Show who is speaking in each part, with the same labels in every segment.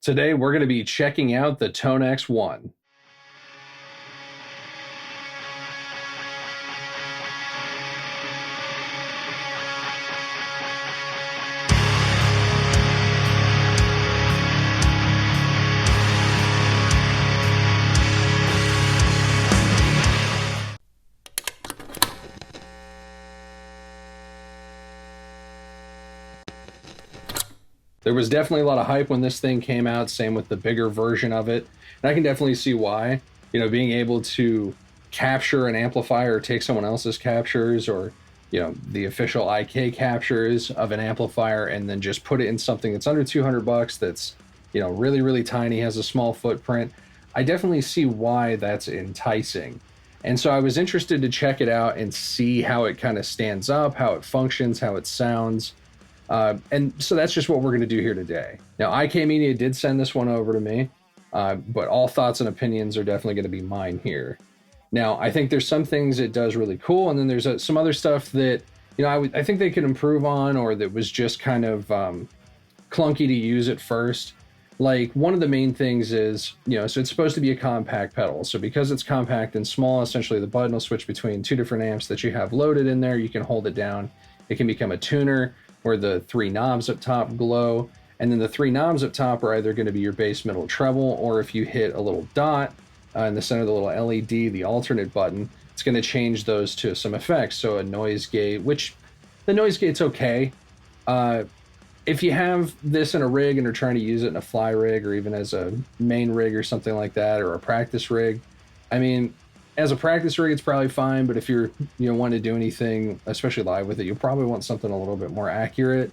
Speaker 1: Today, we're going to be checking out the Tonex One. There was definitely a lot of hype when this thing came out, same with the bigger version of it. And I can definitely see why. Being able to capture an amplifier or take someone else's captures or, the official IK captures of an amplifier and then just put it in something that's under 200 bucks that's, really, really tiny, has a small footprint. I definitely see why that's enticing. And so I was interested to check it out and see how it kind of stands up, how it functions, how it sounds. And so that's just what we're going to do here today. Now, IK Media did send this one over to me, but all thoughts and opinions are definitely going to be mine here. Now, I think there's some things it does really cool, and then there's some other stuff that, I think they could improve on, or that was just kind of clunky to use at first. Like, one of the main things is, so it's supposed to be a compact pedal. So because it's compact and small, essentially the button will switch between two different amps that you have loaded in there. You can hold it down. It can become a tuner, where the three knobs up top glow, and then the three knobs up top are either going to be your bass, middle, treble, or if you hit a little dot in the center of the little LED, the alternate button, it's going to change those to some effects. So a noise gate, which the noise gate's okay. If you have this in a rig and are trying to use it in a fly rig or even as a main rig or something like that, or a practice rig, I mean, as a practice rig, it's probably fine, but if you're want to do anything, especially live with it, you'll probably want something a little bit more accurate.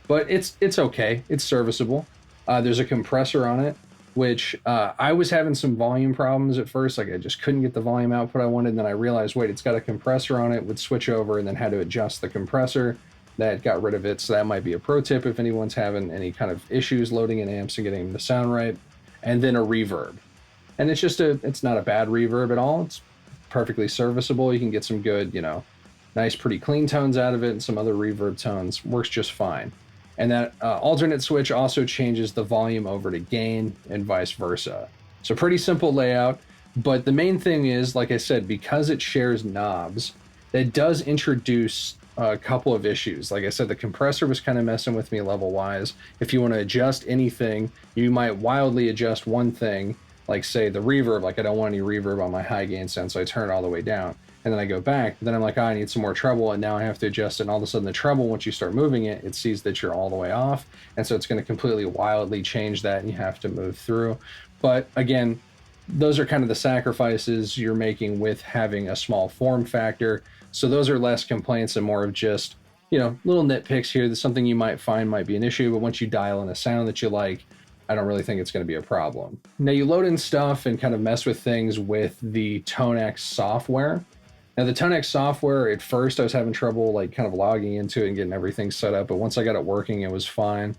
Speaker 1: But it's okay. It's serviceable. There's a compressor on it, which I was having some volume problems at first. Like, I just couldn't get the volume output I wanted. And then I realized, wait, it's got a compressor on it. Would switch over and then had to adjust the compressor. That got rid of it. So that might be a pro tip if anyone's having any kind of issues loading in amps and getting them to sound right. And then a reverb. And it's not a bad reverb at all. It's perfectly serviceable. You can get some good, nice, pretty clean tones out of it, and some other reverb tones. Works just fine. And that alternate switch also changes the volume over to gain and vice versa. So pretty simple layout. But the main thing is, like I said, because it shares knobs, that does introduce a couple of issues. Like I said, the compressor was kind of messing with me level-wise. If you want to adjust anything, you might wildly adjust one thing, like say the reverb, like I don't want any reverb on my high gain sound, so I turn it all the way down. And then I go back, then I'm like, I need some more treble, and now I have to adjust it. And all of a sudden the treble, once you start moving it, it sees that you're all the way off. And so it's going to completely wildly change that, and you have to move through. But again, those are kind of the sacrifices you're making with having a small form factor. So those are less complaints and more of just, little nitpicks here. That's something you might find might be an issue, but once you dial in a sound that you like, I don't really think it's going to be a problem. Now, you load in stuff and kind of mess with things with the Tonex software. Now, the Tonex software, at first I was having trouble like kind of logging into it and getting everything set up, but once I got it working, it was fine.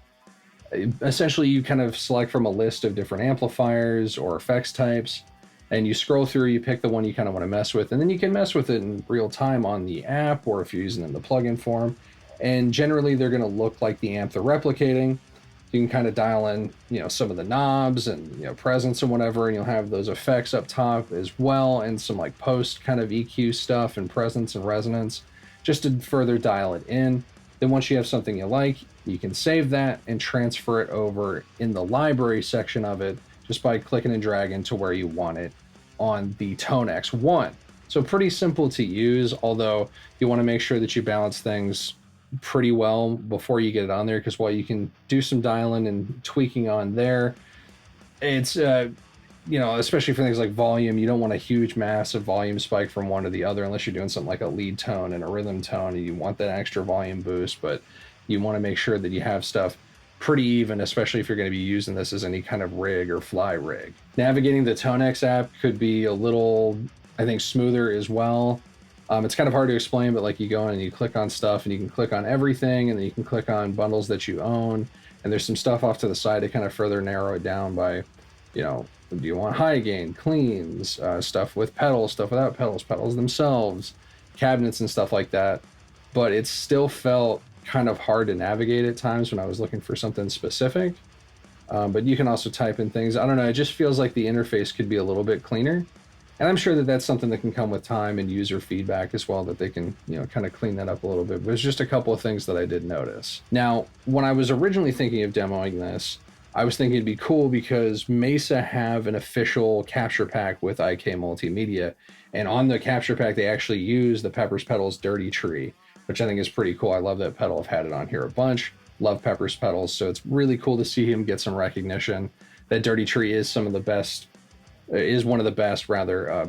Speaker 1: Essentially, you kind of select from a list of different amplifiers or effects types, and you scroll through, you pick the one you kind of want to mess with, and then you can mess with it in real time on the app, or if you're using it in the plugin form. And generally, they're going to look like the amp they're replicating. You can kind of dial in, some of the knobs and, presence and whatever, and you'll have those effects up top as well, and some like post kind of EQ stuff and presence and resonance, just to further dial it in. Then once you have something you like, you can save that and transfer it over in the library section of it just by clicking and dragging to where you want it on the Tonex One. So pretty simple to use, although you want to make sure that you balance things pretty well before you get it on there, because while you can do some dialing and tweaking on there, it's especially for things like volume, you don't want a huge massive volume spike from one to the other unless you're doing something like a lead tone and a rhythm tone and you want that extra volume boost. But you want to make sure that you have stuff pretty even, especially if you're going to be using this as any kind of rig or fly rig. Navigating the Tonex app could be a little, I think, smoother as well. It's kind of hard to explain, but like you go in and you click on stuff and you can click on everything, and then you can click on bundles that you own. And there's some stuff off to the side to kind of further narrow it down by, do you want high gain, cleans, stuff with pedals, stuff without pedals, pedals themselves, cabinets and stuff like that. But it still felt kind of hard to navigate at times when I was looking for something specific. But you can also type in things. I don't know. It just feels like the interface could be a little bit cleaner. And I'm sure that that's something that can come with time and user feedback as well, that they can, kind of clean that up a little bit. But there's just a couple of things that I did notice. Now, when I was originally thinking of demoing this, I was thinking it'd be cool because Mesa have an official capture pack with IK Multimedia. And on the capture pack, they actually use the Pepper's Pedals Dirty Tree, which I think is pretty cool. I love that pedal. I've had it on here a bunch. Love Pepper's Pedals. So it's really cool to see him get some recognition. That Dirty Tree is one of the best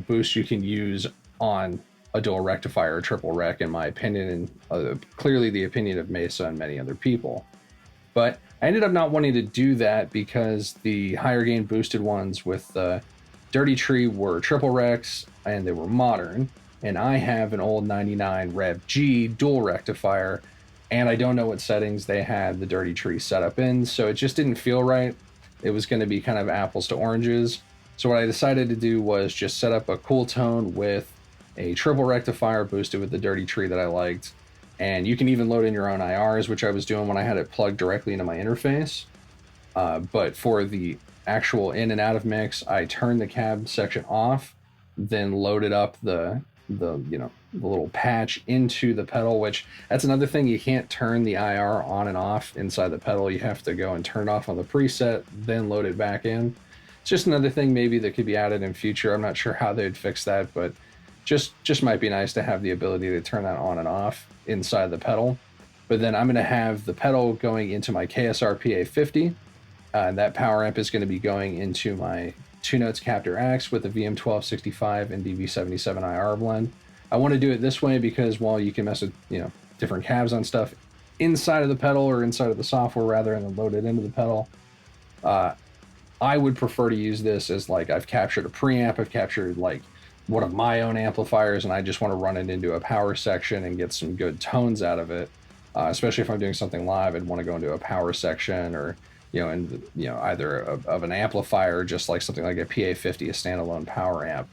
Speaker 1: boosts you can use on a dual rectifier or triple rec, in my opinion, and clearly the opinion of Mesa and many other people. But I ended up not wanting to do that because the higher gain boosted ones with Dirty Tree were triple recs and they were modern, and I have an old 99 Rev G dual rectifier, and I don't know what settings they had the Dirty Tree set up in, so it just didn't feel right. It was going to be kind of apples to oranges. So what I decided to do was just set up a cool tone with a triple rectifier boosted with the Dirty Tree that I liked. And you can even load in your own IRs, which I was doing when I had it plugged directly into my interface. But for the actual in and out of mix, I turned the cab section off, then loaded up the little patch into the pedal, which that's another thing. You can't turn the IR on and off inside the pedal. You have to go and turn it off on the preset, then load it back in. It's just another thing maybe that could be added in future. I'm not sure how they'd fix that, but just might be nice to have the ability to turn that on and off inside the pedal. But then I'm going to have the pedal going into my KSR PA50. And that power amp is going to be going into my Two Notes Captor X with the VM1265 and DV77 IR blend. I want to do it this way because while you can mess with, different cabs on stuff inside of the pedal, or inside of the software rather, and then load it into the pedal, I would prefer to use this as like I've captured a preamp, I've captured like one of my own amplifiers, and I just want to run it into a power section and get some good tones out of it. Especially if I'm doing something live, I'd want to go into a power section, or either of an amplifier, just like something like a PA50, a standalone power amp.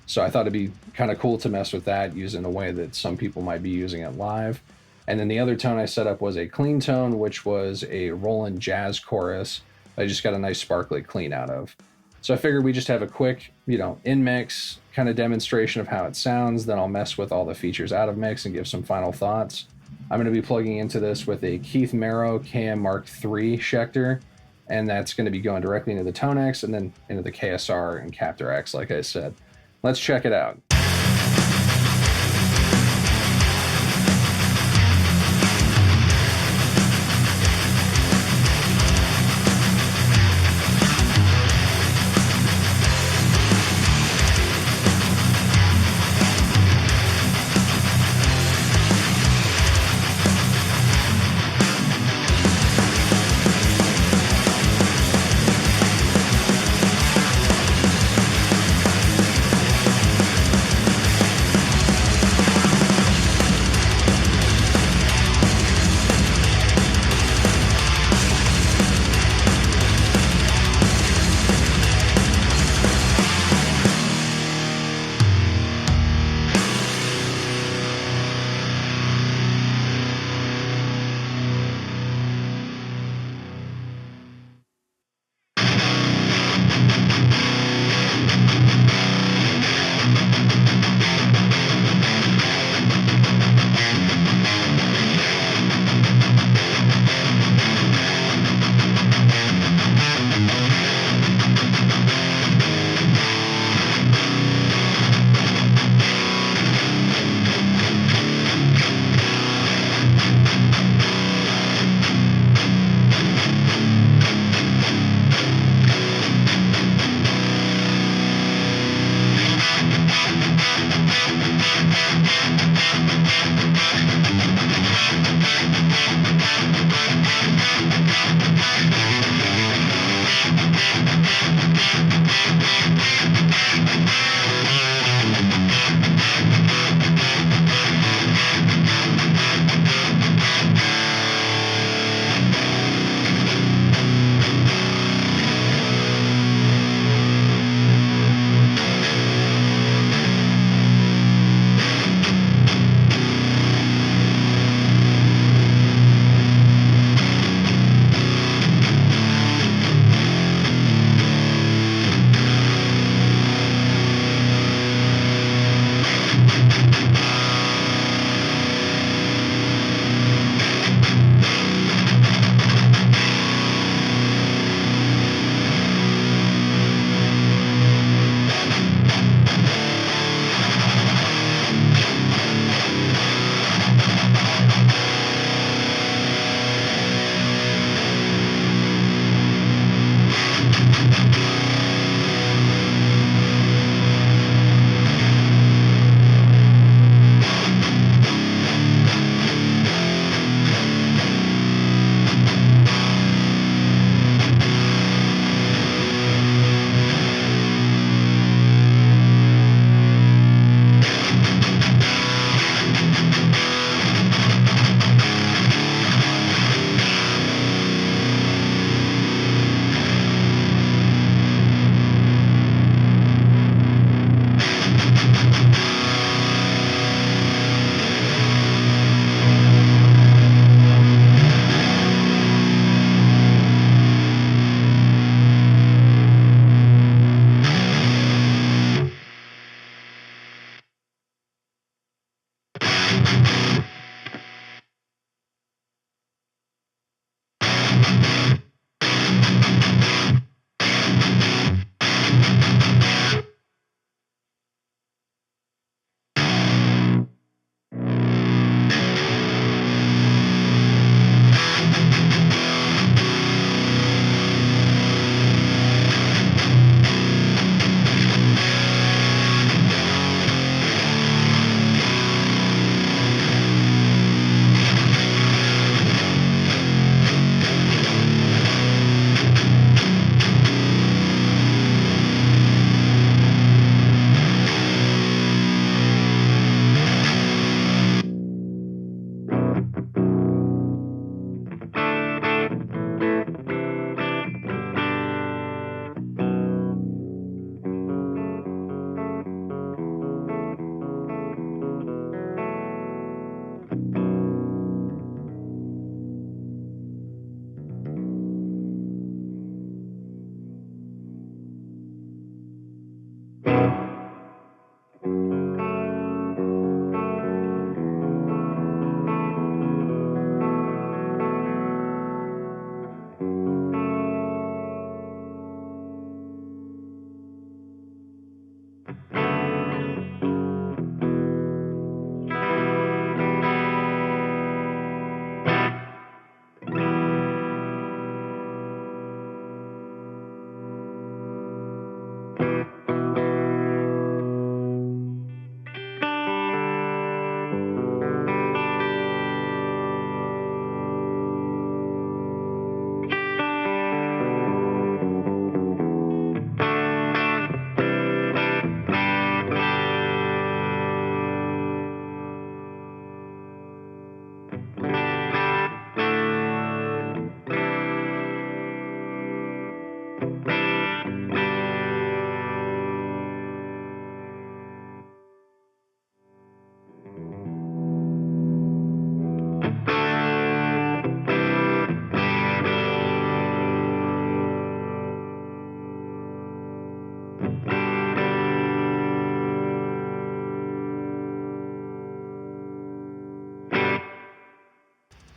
Speaker 1: So I thought it'd be kind of cool to mess with that, use it in a way that some people might be using it live. And then the other tone I set up was a clean tone, which was a Roland Jazz Chorus. I just got a nice sparkly clean out of. So I figured we just have a quick, in mix kind of demonstration of how it sounds. Then I'll mess with all the features out of mix and give some final thoughts. I'm going to be plugging into this with a Keith Merrow KM Mark III Schecter, and that's going to be going directly into the Tonex and then into the KSR and Captor X, like I said. Let's check it out.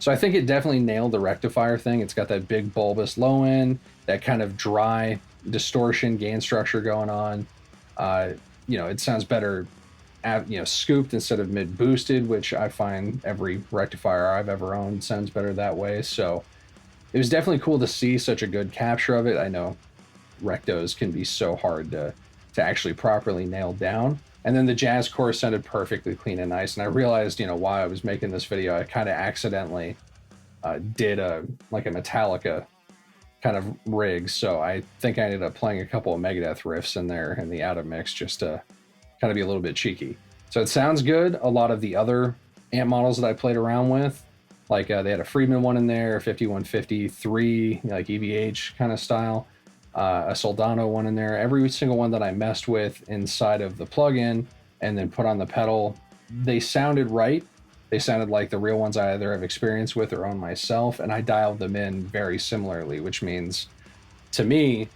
Speaker 1: So I think it definitely nailed the rectifier thing. It's got that big bulbous low end, that kind of dry distortion gain structure going on. Uh, it sounds better scooped instead of mid boosted, which I find every rectifier I've ever owned sounds better that way. So it was definitely cool to see such a good capture of it. I know rectos can be so hard to actually properly nail down. And then the jazz chorus sounded perfectly clean and nice. And I realized, while I was making this video, I kind of accidentally did a Metallica kind of rig. So I think I ended up playing a couple of Megadeth riffs in there in the out of mix just to kind of be a little bit cheeky. So it sounds good. A lot of the other amp models that I played around with, like they had a Friedman one in there, 5153, like EVH kind of style, a Soldano one in there. Every single one that I messed with inside of the plugin and then put on the pedal, they sounded right. They sounded like the real ones I either have experience with or own myself, and I dialed them in very similarly, which means to me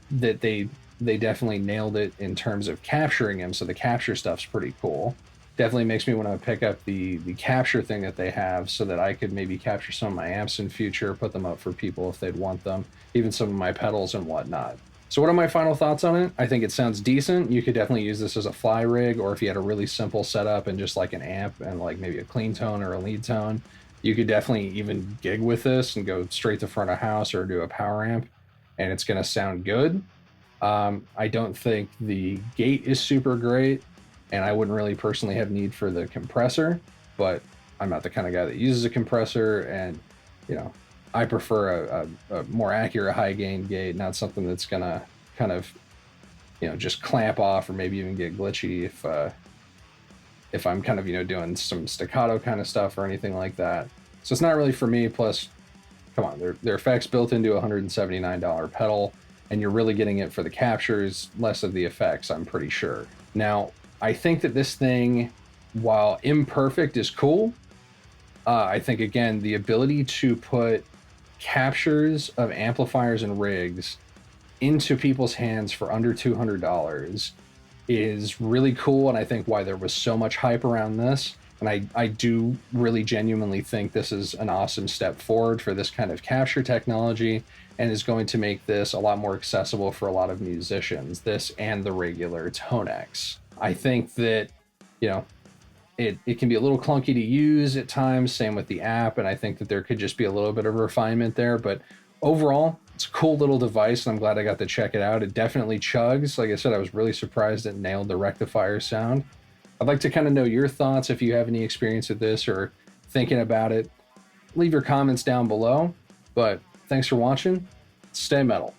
Speaker 1: that they definitely nailed it in terms of capturing him. So the capture stuff's pretty cool. Definitely makes me want to pick up the capture thing that they have so that I could maybe capture some of my amps in future, put them up for people if they'd want them, even some of my pedals and whatnot. So what are my final thoughts on it? I think it sounds decent. You could definitely use this as a fly rig, or if you had a really simple setup and just like an amp and like maybe a clean tone or a lead tone, you could definitely even gig with this and go straight to front of house or do a power amp, and it's going to sound good. I don't think the gate is super great, and I wouldn't really personally have need for the compressor, but I'm not the kind of guy that uses a compressor, and I prefer a more accurate high gain gate, not something that's gonna kind of just clamp off or maybe even get glitchy if I'm kind of doing some staccato kind of stuff or anything like that. So it's not really for me. Plus, come on, their effects built into a $179 pedal, and you're really getting it for the captures, less of the effects, I'm pretty sure. Now, I think that this thing, while imperfect, is cool. I think, again, the ability to put captures of amplifiers and rigs into people's hands for under $200 is really cool, and I think why there was so much hype around this. And I do really genuinely think this is an awesome step forward for this kind of capture technology, and is going to make this a lot more accessible for a lot of musicians, this and the regular Tonex. I think that, it can be a little clunky to use at times, same with the app, and I think that there could just be a little bit of refinement there, but overall, it's a cool little device, and I'm glad I got to check it out. It definitely chugs. Like I said, I was really surprised it nailed the rectifier sound. I'd like to kind of know your thoughts if you have any experience with this or thinking about it. Leave your comments down below, but thanks for watching. Stay metal.